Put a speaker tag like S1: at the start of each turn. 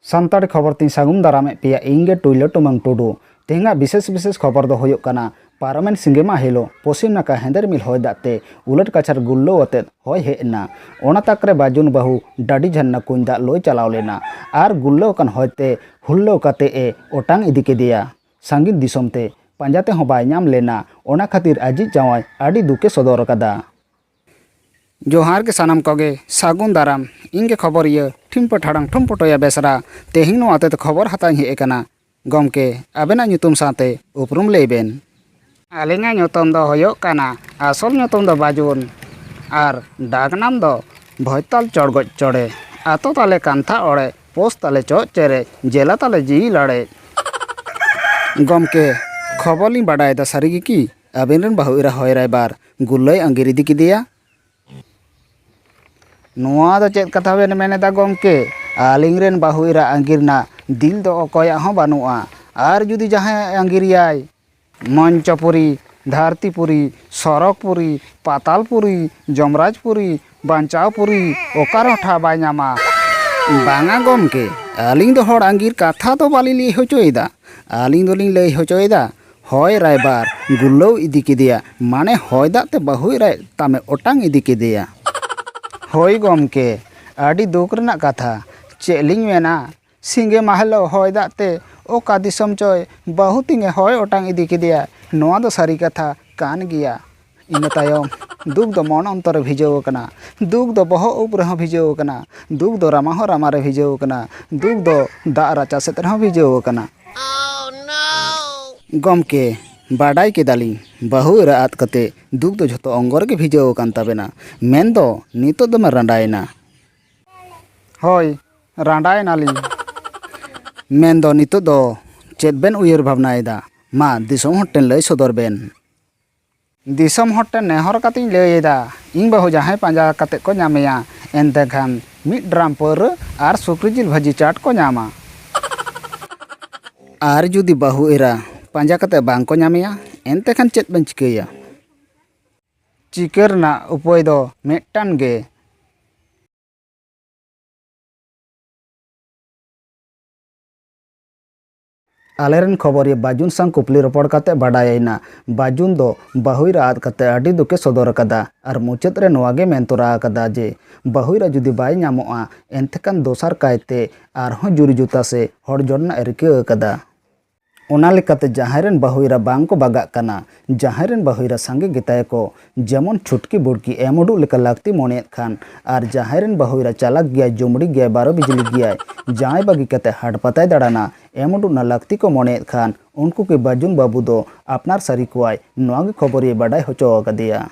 S1: सानताड़ी खबर तीन सागुम दारामे पेया इंगे टुइलो टुमंग टुडू तेहंगा विशेष खबर दो होयोग कना पारमेन सिंगेमा हेलो पश्चिम नाका हेंदर मिल होय दाते उलट कचार गुल्लो अतेद होय हेना ओना ताकरे बाजुन बहु डाडी झन्ना कुंज दा लोय चलाव लेना आर गुल्लो कन होयते हुल्लो कते ए ओटांग इदी केदिया सांगिन दिसोमते पांजाते हो बाय नाम लेना ओना खातिर आजिज जावाय आडी दुके सदर कदा। जोहार के सानाम कोगे सागुन दाराम इंगे खबर ये ठिम्प ठाड़ांग ठुमपटोया बेसरा तेहिं नो आते खबर हताई हे एकना गमके आबेना ᱧᱩᱛᱩᱢ साथे उपरुम लेबेन। आलिंगा ᱧᱩᱛᱩᱢ दो होयोग कना आसल ᱧᱩᱛᱩᱢ दो बाजुन आर डाक नाम दो भयताल चढ़गज चढ़े आतो ताले कांथा ओड़े पोस ताले चो चेरे जेला ताले जी लड़े। गमके खबर लिंग बाडाय दा सारिगी की आबेन रेन बाहु इरा होय रायबार गुल्लय अंगिर इदी किदिया नोआ दो चेद कथा बेन मेनेदा गमके आलिंग रेन बाहु इरा अंगिरना दिल दो अकोया हो बानुआ आर जुदी जहां अंगिरियाय मंचपुरी धरतीपुरी सरकपुरी पातालपुरी जमराजपुरी बांचावपुरी ओकारो ठा बाय नामा बांगा गमके आलिंग दो होड़ अंगिर कथा तो बाली लई होचोयदा आलिंग दोलिंग लई होचोयदा होय रायबार गुल्लो इदी किदिया माने होय दाते बाहु इरा तामे ओटांग इदी किदिया। होय गमके आडी दुख रना कथा चेलिंग मेना सिंगे महलो होय दाते ओका दिसम चोय बहु तिंगे होय ओटांग इदी किदिया नोआ दो सारी कथा कान गिया। इन तायम दुख दो मन अंतर भिजव कना दुख दो बहो उप रह भिजव कना दुख दो रामा हो रामा रे भिजव कना दुख दो दा राचा सेत रह भिजव कना। गमके बाडाई केदाली बहु इरा आत कते दुख दो झतो अंगोर के भिजव कान ताबेना मेन दो नितो दो मैं रांडायना। होय रांडायनाली मेन दो नितो दो चेद बेन उयर भावनायदा मा दिसोम हट्टेन लय सदर बेन। दिसोम हट्टेन नेहर कतिं लयदा इंग बहु जहां पांजा कते को नामेया एनते खान मिड ड्राम पर आर सुक्री जिल भाजी चाट को नामा आर जुदी बहु इरा पांजा कते बांग को नामेया एनते खान चेद बेन चिकेया चिकेरना उपाय दो मेटटान गे आलेरन खबर ये बाजुन संग कुपली रपड़ कते बाडायना बाजुन दो बहुइरा आद कते आडी दुके सदर कदा आर मुचाद रे नोवागे मेन तोरा कदा जे बहुइरा जुदी बाय नामोआ एनथेकान दोसार कायते आरहों जुरी जुता से हड़ जड़ना एरिके कदा ओना लेकाते जहांरेन बहुइरा बांग को बागा कना जहांरेन बहुइरा संगे गेताय को जेमन छुटकी बुड़की एमोडू लेका लागती मोनेत खान आर जहांरेन बहुइरा चालाक गया जुमड़ी गया 12 बिजली गया जाय बागी कते हाट पताय दाड़ाना एमोडू ना लागती को मोनेत खान उनको के बाजुन बाबू दो अपनार सारी कुआय नोआगे खबर ये बाडाय होचो कदिया।